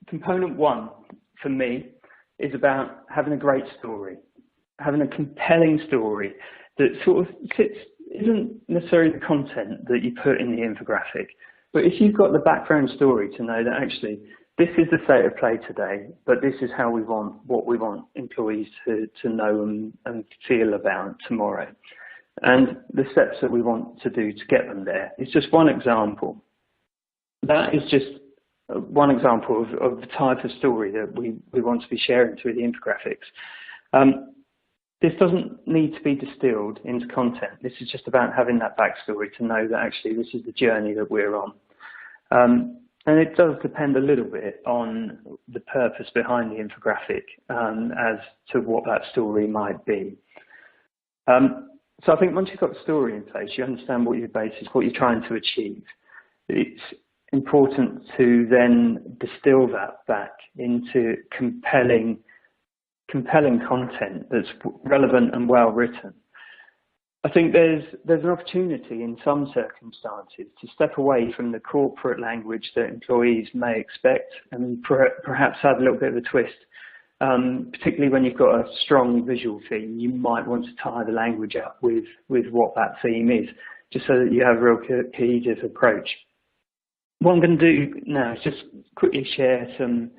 Component one for me is about having a great story, having a compelling story that sort of isn't necessarily the content that you put in the infographic, but if you've got the background story to know that actually this is the state of play today, but this is how what we want employees to know and feel about tomorrow. And the steps that we want to do to get them there. It's just one example. That is just one example of the type of story that we want to be sharing through the infographics. This doesn't need to be distilled into content. This is just about having that backstory to know that actually this is the journey that we're on. And it does depend a little bit on the purpose behind the infographic as to what that story might be. So I think once you've got the story in place, you understand what your base is, what you're trying to achieve. It's important to then distill that back into compelling content that's relevant and well written. I think there's an opportunity in some circumstances to step away from the corporate language that employees may expect and perhaps add a little bit of a twist. Particularly when you've got a strong visual theme, you might want to tie the language up with what that theme is, just so that you have a real cohesive approach. What I'm going to do now is just quickly share some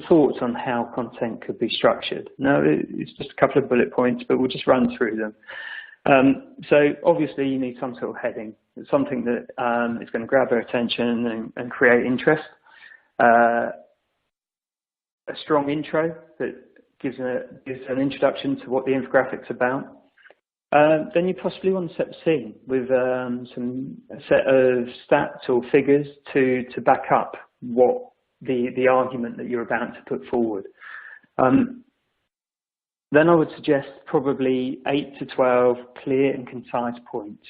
thoughts on how content could be structured. Now, it's just a couple of bullet points, but we'll just run through them. So obviously you need some sort of heading, something that is going to grab their attention and create interest. A strong intro that gives an introduction to what the infographic's about. Then you possibly want to set the scene with a set of stats or figures to back up what the argument that you're about to put forward. Then I would suggest probably 8 to 12 clear and concise points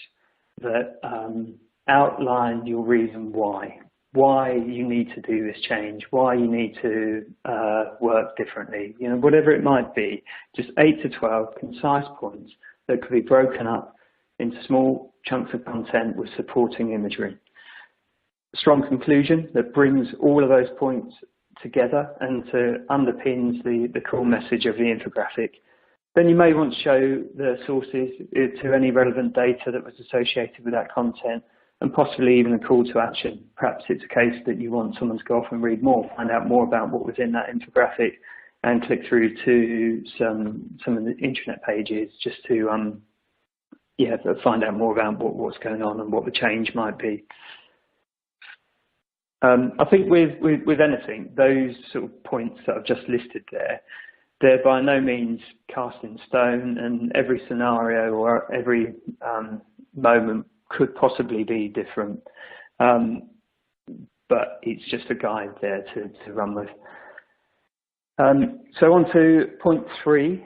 that outline your reason why you need to do this change, why you need to work differently, whatever it might be. Just 8 to 12 concise points that could be broken up into small chunks of content with supporting imagery. A strong conclusion that brings all of those points together and underpins the core message of the infographic. Then you may want to show the sources to any relevant data that was associated with that content, and possibly even a call to action. Perhaps it's a case that you want someone to go off and read more, find out more about what was in that infographic, and click through to some of the intranet pages just to find out more about what's going on and what the change might be. I think with anything, those sort of points that I've just listed there, they're by no means cast in stone, and every scenario or every moment could possibly be different, but it's just a guide there to run with. So on to point 3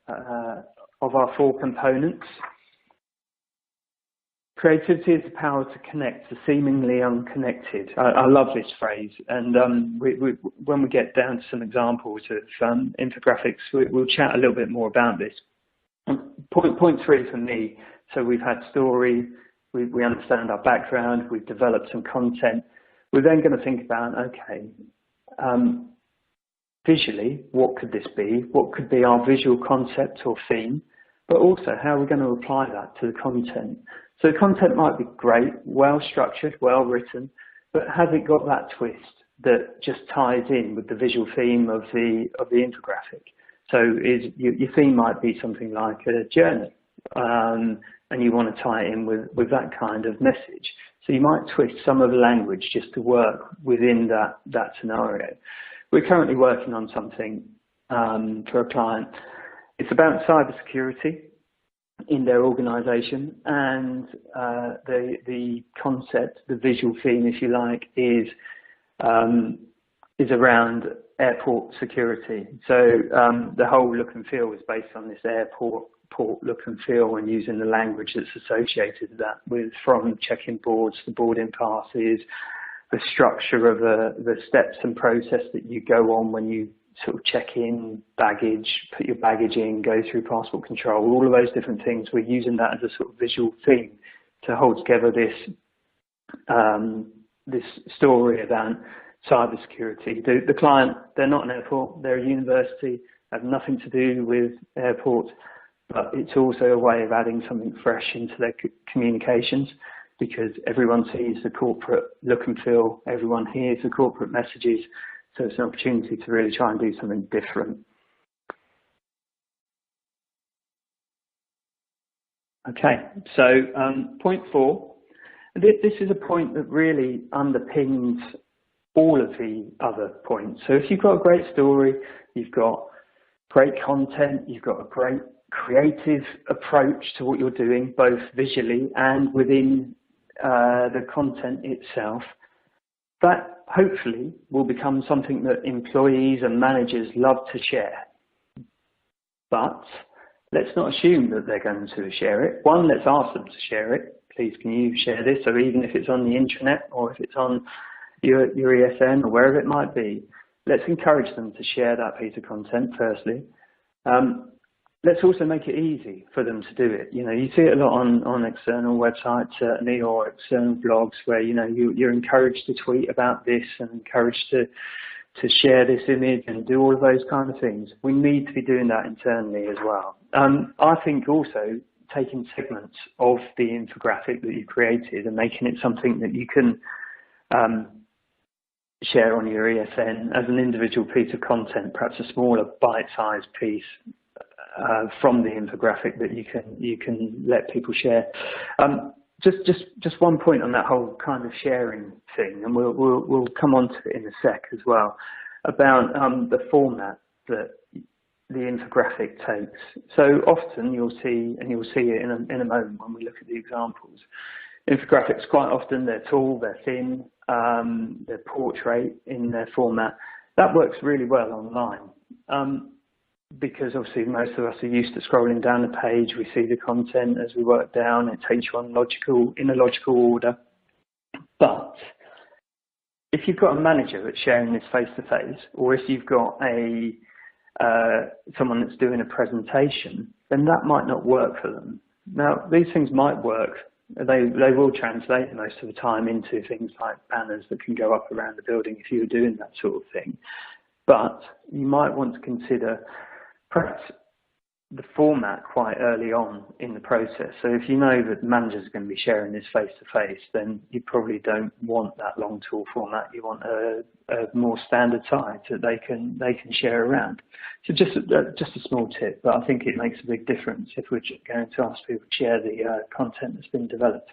of our 4 components. Creativity is the power to connect the seemingly unconnected. I love this phrase, and when we get down to some examples of infographics, we'll chat a little bit more about this. Point 3 for me, so we've had story, we understand our background, we've developed some content. We're then going to think about, okay, visually, what could this be? What could be our visual concept or theme? But also, how are we going to apply that to the content? So the content might be great, well structured, well written, but has it got that twist that just ties in with the visual theme of the infographic? So your theme might be something like a journey, and you want to tie it in with that kind of message. So you might twist some of the language just to work within that scenario. We're currently working on something for a client. It's about cybersecurity in their organisation, and the concept, the visual theme, if you like, is around airport security. So the whole look and feel is based on this airport look and feel, and using the language that's associated with that, from check-in boards to boarding passes, the structure of the steps and process that you go on when you sort of check in baggage, put your baggage in, go through passport control, all of those different things. We're using that as a sort of visual theme to hold together this story about cybersecurity. The client, they're not an airport, they're a university, have nothing to do with airports, but it's also a way of adding something fresh into their communications, because everyone sees the corporate look and feel, everyone hears the corporate messages, so it's an opportunity to really try and do something different. Okay, so point 4, this is a point that really underpins all of the other points. So if you've got a great story, you've got great content, you've got a great creative approach to what you're doing, both visually and within the content itself, that hopefully will become something that employees and managers love to share. But let's not assume that they're going to share it. One, let's ask them to share it. Please, can you share this? Or even if it's on the intranet or if it's on your ESN or wherever it might be, let's encourage them to share that piece of content firstly. Let's also make it easy for them to do it. You know, you see it a lot on external websites certainly, or external blogs where, you know, you're encouraged to tweet about this and encouraged to share this image and do all of those kind of things. We need to be doing that internally as well. I think also taking segments of the infographic that you created and making it something that you can share on your ESN as an individual piece of content, perhaps a smaller bite-sized piece from the infographic that you can let people share. Just one point on that whole kind of sharing thing, and we'll come on to it in a sec as well, about the format that the infographic takes. So often you'll see, and you'll see it in a moment when we look at the examples, infographics quite often, they're tall, they're thin, they're portrait in their format. That works really well online. Because obviously most of us are used to scrolling down the page, we see the content as we work down, it takes you in a logical order. But if you've got a manager that's sharing this face-to-face, or if you've got someone that's doing a presentation, then that might not work for them. Now, these things might work. They will translate most of the time into things like banners that can go up around the building if you're doing that sort of thing. But you might want to consider perhaps the format quite early on in the process. So if you know that the manager's going to be sharing this face-to-face, then you probably don't want that long tool format. You want a more standard size that they can share around. So just a small tip, but I think it makes a big difference if we're going to ask people to share the content that's been developed.